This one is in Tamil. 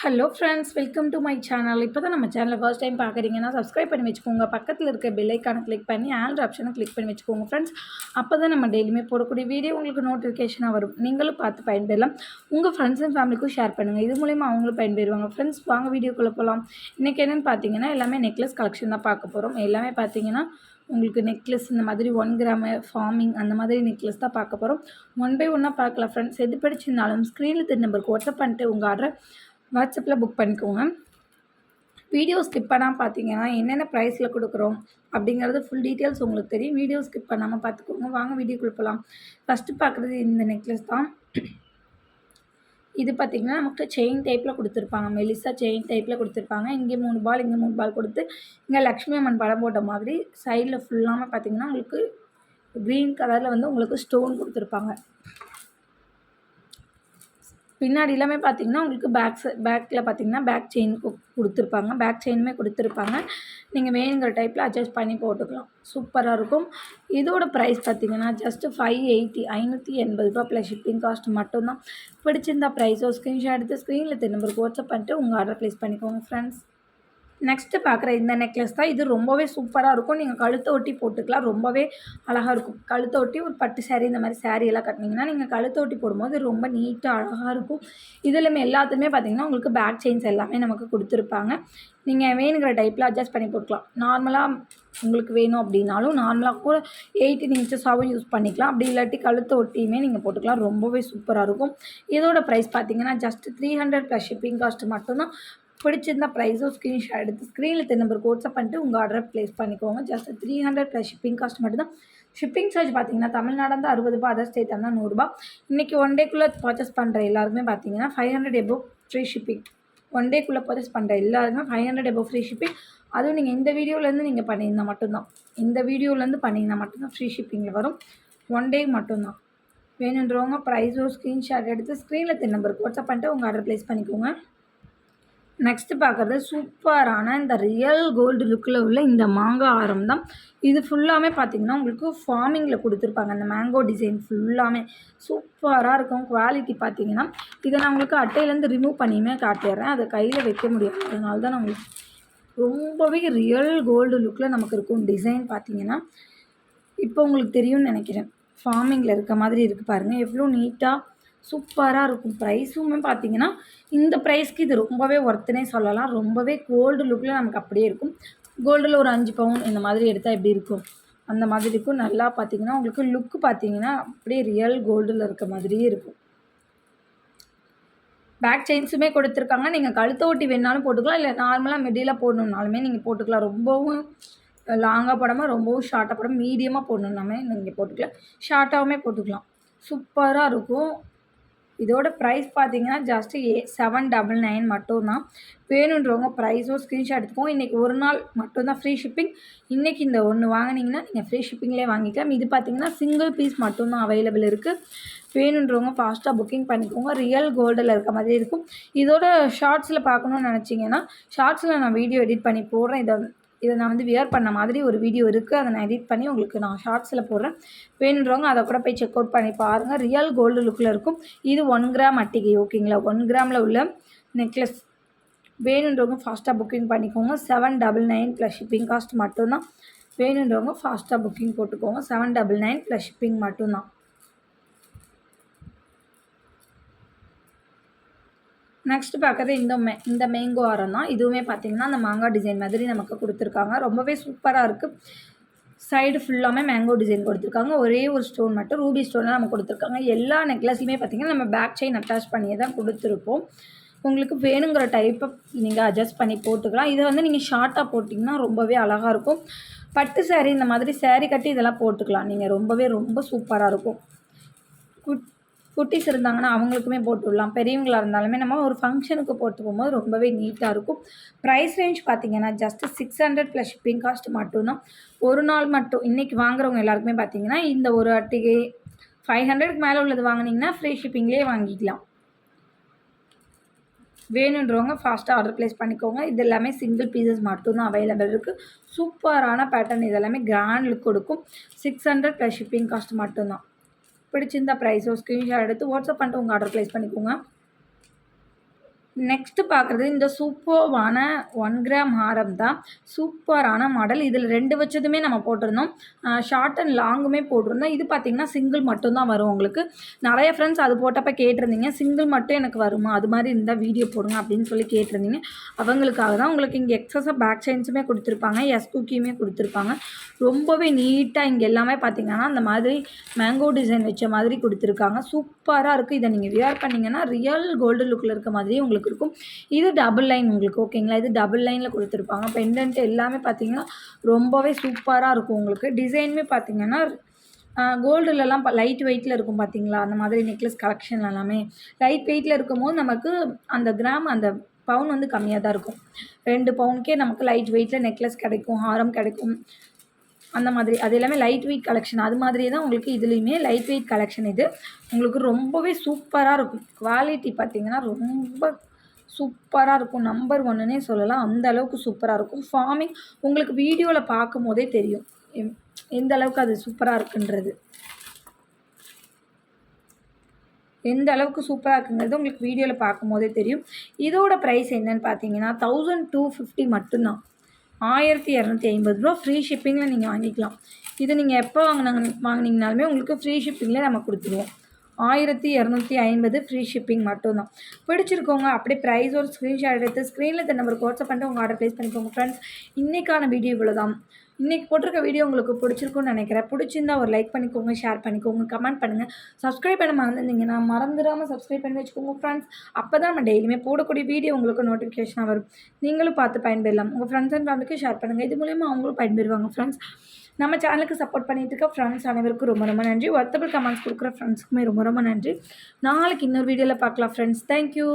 Hello friends, welcome to my channel. இப்போ தான் நம்ம சேனலை ஃபர்ஸ்ட் டைம் பார்க்குறீங்கன்னா சப்ஸ்கிரைப் பண்ணி வச்சுக்கோங்க. பக்கத்தில் இருக்க பெல் ஐக்கானை கிளிக் பண்ணி ஆல் ஆப்ஷனை கிளிக் பண்ணி வச்சுக்கோங்க ஃப்ரெண்ட்ஸ். அப்போ தான் நம்ம டெய்லியுமே போடக்கூடிய வீடியோ உங்களுக்கு நோட்டிஃபிகேஷனாக வரும். நீங்களும் பார்த்து பயன்பெறலாம். உங்கள் ஃப்ரெண்ட்ஸ் அண்ட் ஃபேமிலிக்கும் ஷேர் பண்ணுங்கள். இது மூலிமா அவங்களும் பயன்பெறுவாங்க. ஃப்ரெண்ட்ஸ், வாங்க வீடியோக்குள்ளே போகலாம். இன்றைக்கி என்னென்னு பார்த்தீங்கன்னா எல்லாமே நெக்லஸ் கலெக்ஷன் தான் பார்க்க போகிறோம். எல்லாமே பார்த்தீங்கன்னா உங்களுக்கு நெக்லஸ் இந்த மாதிரி 1 கிராமு ஃபார்மிங் அந்த மாதிரி நெக்லஸ் தான் பார்க்க போகிறோம். ஒன் பை ஒன்னாக பார்க்கலாம் ஃப்ரெண்ட்ஸ். எது பிடிச்சிருந்தாலும் ஸ்க்ரீனில் தெரிய நம்பருக்கு வாட்ஸ்அப் பண்ணிட்டு உங்கள் ஆர்டரை வாட்ஸ்அப்பில் புக் பண்ணிக்கோங்க. வீடியோ ஸ்கிப் பண்ணாமல் பார்த்தீங்கன்னா என்னென்ன ப்ரைஸில் கொடுக்குறோம் அப்படிங்கிறது ஃபுல் டீட்டெயில்ஸ் உங்களுக்கு தெரியும். வீடியோ ஸ்கிப் பண்ணாமல் பார்த்துக்கோங்க. வாங்க வீடியோக்குள்ளே போகலாம். ஃபஸ்ட்டு பார்க்குறது இந்த நெக்லஸ் தான். இது பார்த்திங்கன்னா நமக்கு செயின் டைப்பில் கொடுத்துருப்பாங்க. மெலிசா செயின் டைப்பில் கொடுத்துருப்பாங்க. இங்கே 3 பால் இங்கே 3 பால் கொடுத்து இங்கே லக்ஷ்மி அம்மன் படம் போட்ட மாதிரி சைடில் ஃபுல்லாமல் பார்த்திங்கன்னா உங்களுக்கு க்ரீன் கலரில் வந்து உங்களுக்கு ஸ்டோன் கொடுத்துருப்பாங்க. பின்னாடி எல்லாமே பார்த்திங்கன்னா உங்களுக்கு பேக்கில் பார்த்திங்கன்னா பேக் செயின் கொடுத்துருப்பாங்க. பேக் செயினுமே கொடுத்துருப்பாங்க. நீங்கள் வேணுங்கிற டைப்பில் அட்ஜஸ்ட் பண்ணி போட்டுக்கலாம். சூப்பராக இருக்கும். இதோட ப்ரைஸ் பார்த்திங்கன்னா ஜஸ்ட்டு 580 580 ப்ளஸ் ஷிப்பிங் காஸ்ட் மட்டும்தான். பிடிச்சிருந்தா ப்ரைஸோ ஸ்க்ரீன்ஷாட் எடுத்து ஸ்க்ரீனில் தெரிய நம்பருக்கு வாட்ஸ்அப் பண்ணிட்டு உங்கள் ஆர்டர் ப்ளேஸ் பண்ணிக்கோங்க ஃப்ரெண்ட்ஸ். நெக்ஸ்ட்டு பார்க்குற இந்த நெக்லஸ் தான். இது ரொம்பவே சூப்பராக இருக்கும். நீங்கள் கழுத்தை ஒட்டி போட்டுக்கலாம். ரொம்பவே அழகாக இருக்கும். கழுத்தை ஒட்டி ஒரு பட்டு சாரீ இந்த மாதிரி சாரீ எல்லாம் கட்டினீங்கன்னா நீங்கள் கழுத்தை ஒட்டி போடும்போது ரொம்ப நீட்டாக அழகாக இருக்கும். இதில் எல்லாத்துலேயுமே பார்த்திங்கன்னா உங்களுக்கு பேக் செயின்ஸ் எல்லாமே நமக்கு கொடுத்துருப்பாங்க. நீங்கள் வேணுங்கிற டைப்பில் அட்ஜஸ்ட் பண்ணி போட்டுக்கலாம். நார்மலாக உங்களுக்கு வேணும் அப்படின்னாலும் நார்மலாக கூட 18 இன்ச்சஸாகவும் யூஸ் பண்ணிக்கலாம். அப்படி இல்லாட்டி கழுத்தை ஒட்டியுமே நீங்கள் போட்டுக்கலாம். ரொம்பவே சூப்பராக இருக்கும். இதோட ப்ரைஸ் பார்த்திங்கன்னா ஜஸ்ட் 300 ப்ளஸ் ஷிப்பிங் காஸ்ட் மட்டும்தான். பிடிச்சிருந்தா ப்ரைஸோ ஸ்க்ரீன்ஷாட் எடுத்து ஸ்க்ரீனில் தெரிய நம்பருக்கு வாட்ஸ்அப் பண்ணிட்டு உங்கள் ஆர்டரை ப்ளேஸ் பண்ணிக்கோங்க. ஜஸ்ட் 300 ப்ளஸ் ஷிப்பிங் காஸ்ட் மட்டும் தான். ஷிப்பிங் சார்ஜ் பார்த்தீங்கன்னா தமிழ்நாடு வந்து 60 ரூபா, அதர் ஸ்டேட் இருந்தால் 100 ரூபா. இன்றைக்கி ஒன் டேக்குள்ளே பர்ச்சேஸ் பண்ணுற எல்லாருக்குமே பார்த்தீங்கன்னா 500 எபோவ் ஃப்ரீ ஷிப்பிங். ஒன் டேக்குள்ளே பர்ச்சேஸ் பண்ணுற எல்லாருக்குமே 500 எபோவ் ஃப்ரீ ஷிப்பிங். அதுவும் நீங்கள் இந்த வீடியோலேருந்து நீங்கள் பண்ணியிருந்தால் மட்டும்தான். இந்த வீடியோலேருந்து பண்ணிங்கன்னா மட்டும்தான் ஃப்ரீ ஷிப்பிங்கில் வரும். ஒன் டே மட்டும்தான். வேணுன்றவங்க ப்ரைஸோ ஸ்க்ரீன்ஷாட் எடுத்து ஸ்க்ரீனில் தெரிய நம்பருக்கு வாட்ஸ்அப் பண்ணிட்டு உங்கள் ஆர்டர் ப்ளேஸ் பண்ணிக்கோங்க. நெக்ஸ்ட்டு பார்க்குறது சூப்பரான இந்த ரியல் கோல்டு லுக்கில் உள்ள இந்த மாங்காய் ஆரம் தான். இது ஃபுல்லாமே பார்த்திங்கன்னா உங்களுக்கு ஃபார்மிங்கில் கொடுத்துருப்பாங்க. அந்த மேங்கோ டிசைன் ஃபுல்லாமே சூப்பராக இருக்கும். குவாலிட்டி பார்த்திங்கன்னா இதை நான் உங்களுக்கு அட்டையிலேருந்து ரிமூவ் பண்ணியுமே காட்டிடுறேன். அதை கையில் வைக்க முடியாது. அதனால தான் நான் உங்களுக்கு ரொம்பவே ரியல் கோல்டு லுக்கில் நமக்கு இருக்கும். டிசைன் பார்த்திங்கன்னா இப்போ உங்களுக்கு தெரியும்னு நினைக்கிறேன். ஃபார்மிங்கில் இருக்க மாதிரி இருக்குது பாருங்கள். எவ்வளோ நீட்டாக சூப்பராக இருக்கும். ப்ரைஸுமே பார்த்திங்கன்னா இந்த ப்ரைஸ்க்கு இது ரொம்பவே ஒர்த்துனே சொல்லலாம். ரொம்பவே கோல்டு லுக்கில் நமக்கு அப்படியே இருக்கும். கோல்டில் ஒரு 5 பவுன் இந்த மாதிரி எடுத்தால் எப்படி இருக்கும் அந்த மாதிரி இருக்கும். நல்லா பார்த்திங்கன்னா உங்களுக்கு லுக்கு பார்த்திங்கன்னா அப்படியே ரியல் கோல்டில் இருக்க மாதிரியே இருக்கும். பேக் செயின்ஸுமே கொடுத்துருக்காங்க. நீங்கள் கழுத்தை ஒட்டி வேணாலும் போட்டுக்கலாம். இல்லை நார்மலாக மிடியில் போடணுன்னாலுமே நீங்கள் போட்டுக்கலாம். ரொம்பவும் லாங்காக போடாமல் ரொம்பவும் ஷார்ட்டாக போடாமல் மீடியமாக போடணுன்னாமே நீங்கள் போட்டுக்கலாம். ஷார்ட்டாகவுமே போட்டுக்கலாம். சூப்பராக இருக்கும். இதோட ப்ரைஸ் பார்த்தீங்கன்னா ஜஸ்ட்டு 799 மட்டும்தான். வேணுன்றவங்க ப்ரைஸோ ஸ்க்ரீன்ஷாட் எடுத்துக்கோங்க. இன்றைக்கி ஒரு நாள் மட்டும்தான் ஃப்ரீ ஷிப்பிங். இன்றைக்கி இந்த ஒன்று வாங்கினீங்கன்னா நீங்கள் ஃப்ரீ ஷிப்பிங்லேயே வாங்கிக்கலாம். இது பார்த்திங்கன்னா சிங்கிள் பீஸ் மட்டும்தான் அவைலபிள் இருக்குது. வேணுன்றவங்க ஃபாஸ்ட்டாக புக்கிங் பண்ணிக்கோங்க. ரியல் கோல்டில் இருக்க மாதிரி இருக்கும். இதோட ஷார்ட்ஸில் பார்க்கணுன்னு நினச்சிங்கன்னா ஷார்ட்ஸில் நான் வீடியோ எடிட் பண்ணி போடுறேன். இதை நான் வந்து வியர் பண்ண மாதிரி ஒரு வீடியோ இருக்குது. அதை நான் எடிட் பண்ணி உங்களுக்கு நான் ஷார்ட்ஸில் போடுறேன். வேணுன்றவங்க அதை கூட போய் செக் அவுட் பண்ணி பாருங்கள். ரியல் கோல்டு லுக்கில் இருக்கும். இது 1 கிராம் அட்டிகை. ஓகேங்களா? 1 கிராமில் உள்ள நெக்லஸ். வேணுன்றவங்க ஃபாஸ்ட்டாக புக்கிங் பண்ணிக்கோங்க. 799 ப்ளஸ் ஷிப்பிங் காஸ்ட் மட்டும்தான். வேணுன்றவங்க ஃபாஸ்ட்டாக புக்கிங் போட்டுக்கோங்க. 799 ப்ளஸ் ஷிப்பிங் மட்டும்தான். நெக்ஸ்ட் பார்க்குறது இந்த மேங்கோ ஆரம் தான். இதுவுமே பார்த்திங்கன்னா அந்த மாங்காய் டிசைன் மாதிரி நமக்கு கொடுத்துருக்காங்க. ரொம்பவே சூப்பராக இருக்குது. சைடு ஃபுல்லாமே மேங்கோ டிசைன் கொடுத்துருக்காங்க. ஒரே ஒரு ஸ்டோன் மட்டும் ரூபி ஸ்டோனில் நம்ம கொடுத்துருக்காங்க. எல்லா நெக்லஸ்லையுமே பார்த்திங்கன்னா நம்ம பேக் செயின் அட்டாச் பண்ணியே தான் கொடுத்துருப்போம். உங்களுக்கு வேணுங்கிற டைப்பை நீங்கள் அட்ஜஸ்ட் பண்ணி போட்டுக்கலாம். இதை வந்து நீங்கள் ஷார்ட்டாக போட்டிங்கன்னா ரொம்பவே அழகாக இருக்கும். பட்டு சாரீ இந்த மாதிரி சாரீ கட்டி இதெல்லாம் போட்டுக்கலாம். நீங்கள் ரொம்ப சூப்பராக இருக்கும். குட்டீஸ் இருந்தாங்கன்னா அவங்களுக்குமே போட்டு விடலாம். பெரியவங்களாக இருந்தாலுமே நம்ம ஒரு ஃபங்க்ஷனுக்கு போட்டு போகும்போது ரொம்பவே நீட்டாக இருக்கும். ப்ரைஸ் ரேஞ்ச் பார்த்திங்கன்னா ஜஸ்ட்டு 600 ப்ளஸ் ஷிப்பிங் காஸ்ட் மட்டும்தான். ஒரு நாள் மட்டும் இன்றைக்கி வாங்குறவங்க எல்லாருக்குமே பார்த்திங்கன்னா இந்த ஒரு அட்டிகை 500க்கு மேலே உள்ளது வாங்கினீங்கன்னா ஃப்ரீ ஷிப்பிங்லேயே வாங்கிக்கலாம். வேணுன்றவங்க ஃபாஸ்ட்டாக ஆர்டர் ப்ளேஸ் பண்ணிக்கோங்க. இது எல்லாமே சிங்கிள் பீசஸ் மட்டும்தான் அவைலபிள் இருக்குது. சூப்பரான பேட்டர்ன். இதெல்லாமே கிராண்ட் லுக் கொடுக்கும். 600 ப்ளஸ் ஷிப்பிங் காஸ்ட் மட்டும்தான். பிடிச்சிருந்தா ப்ரைஸோ ஸ்க்ரீன்ஷாட் எடுத்து வாட்ஸ்அப் பண்ணிட்டு உங்கள் ஆர்டர் ப்ளேஸ் பண்ணிக்கோங்க. நெக்ஸ்ட்டு பார்க்குறது இந்த சூப்பர்வான 1 கிராம் ஹாரம் தான். சூப்பரான மாடல். இதில் 2 வச்சதுமே நம்ம போட்டிருந்தோம். ஷார்ட் அண்ட் லாங்குமே போட்டிருந்தோம். இது பார்த்தீங்கன்னா சிங்கிள் மட்டும் தான் வரும் உங்களுக்கு. நிறைய ஃப்ரெண்ட்ஸ் அது போட்டப்போ கேட்டிருந்தீங்க. சிங்கிள் மட்டும் எனக்கு வருமா? அது மாதிரி இருந்தால் வீடியோ போடுங்க அப்படின்னு சொல்லி கேட்டிருந்தீங்க. அவங்களுக்காக தான். உங்களுக்கு இங்கே எக்ஸஸாக பேக் செயின்ஸுமே கொடுத்துருப்பாங்க. எஸ்குக்கியுமே கொடுத்துருப்பாங்க. ரொம்பவே நீட்டாக இங்கே எல்லாமே பார்த்தீங்கன்னா அந்த மாதிரி மேங்கோ டிசைன் வச்ச மாதிரி கொடுத்துருக்காங்க. சூப்பராக இருக்குது. இதை நீங்கள் வியர் பண்ணிங்கன்னா ரியல் கோல்டு லுக்கில் இருக்க மாதிரியே உங்களுக்கு இருக்கும். இது டபுள் லைன் உங்களுக்கு ஓகேங்களா. இது டபுள் லைனில் கொடுத்துருப்பாங்க. பெண்டன்ட் எல்லாமே பார்த்தீங்கன்னா ரொம்பவே சூப்பராக இருக்கும் உங்களுக்கு. டிசைனுமே பார்த்தீங்கன்னா கோல்டுலலாம் லைட் வெயிட்டில் இருக்கும் பார்த்தீங்களா, அந்த மாதிரி நெக்லஸ் கலெக்ஷன் எல்லாமே லைட் வெயிட்டில் இருக்கும்போது நமக்கு அந்த கிராம் அந்த பவுன் வந்து கம்மியாக தான் இருக்கும். 2 பவுனுக்கே நமக்கு லைட் வெயிட்டில் நெக்லஸ் கிடைக்கும், ஹாரம் கிடைக்கும். அந்த மாதிரி அது எல்லாமே லைட் வெயிட் கலெக்ஷன். அது மாதிரியே தான் உங்களுக்கு இதுலேயுமே லைட் வெயிட் கலெக்ஷன். இது உங்களுக்கு ரொம்பவே சூப்பராக இருக்கும். குவாலிட்டி பார்த்தீங்கன்னா ரொம்ப சூப்பராக இருக்கும். நம்பர் 1ன்னே சொல்லலாம். அந்த அளவுக்கு சூப்பராக இருக்கும். ஃபார்மிங் உங்களுக்கு வீடியோவில் பார்க்கும் போதே தெரியும் எந்த அளவுக்கு அது சூப்பராக இருக்குன்றது. எந்த அளவுக்கு சூப்பராக இருக்குங்கிறது உங்களுக்கு வீடியோவில் பார்க்கும் போதே தெரியும். இதோட ப்ரைஸ் என்னன்னு பார்த்தீங்கன்னா 1250 மட்டும்தான். 1250 ரூபா ஃப்ரீ ஷிப்பிங்கில் நீங்கள் வாங்கிக்கலாம். இது நீங்கள் எப்போ வாங்கினீங்கனாலுமே உங்களுக்கு ஃப்ரீ ஷிப்பிங்கில் நம்ம கொடுத்துருவோம். 1250 ஃப்ரீ ஷிப்பிங் மட்டும்தான். பிடிச்சிருக்கோங்க அப்படியே ப்ரைஸ் ஒரு ஸ்க்ரீன்ஷாட் எடுத்து ஸ்க்ரீனில் இந்த நம்பருக்கு வாட்ஸ்அப் பண்ணிட்டு உங்கள் ஆர்டர் ப்ளேஸ் பண்ணிக்கோங்க ஃப்ரெண்ட்ஸ். இன்றைக்கான வீடியோ இவ்வளோ தான். இன்றைக்கி போட்டிருக்க வீடியோ உங்களுக்கு பிடிச்சிருக்குன்னு நினைக்கிறேன். பிடிச்சிருந்தா ஒரு லைக் பண்ணிக்கோங்க, ஷேர் பண்ணிக்கோங்க, கமெண்ட் பண்ணுங்கள். சப்ஸ்கிரைப் பண்ண மறந்துருந்தீங்கன்னா மறந்துடாமல் சப்ஸ்கிரைப் பண்ணி வச்சுக்கோங்க ஃப்ரெண்ட்ஸ். அப்போ தான் நம்ம டெய்லியுமே போடக்கூடிய வீடியோ உங்களுக்கு நோட்டிஃபிகேஷனாக வரும். நீங்களும் பார்த்து பயன்பெறலாம். உங்கள் ஃப்ரெண்ட்ஸ் அண்ட் ஃபேமிலிக்கு ஷேர் பண்ணுங்கள். இது மூலிமா அவங்களும் பயன்பெறுவாங்க ஃப்ரெண்ட்ஸ். நம்ம சேனலுக்கு சப்போர்ட் பண்ணிட்டு இருக்க ஃப்ரெண்ட்ஸ் அனைவருக்கும் ரொம்ப ரொம்ப நன்றி. ஒர்த்தபிள் கமெண்ட்ஸ் கொடுக்குற ஃப்ரெண்ட்ஸுக்குமே ரொம்ப ரொம்ப நன்றி. நாளைக்கு இன்னொரு வீடியோவில் பார்க்கலாம் ஃப்ரெண்ட்ஸ். தேங்க்யூ.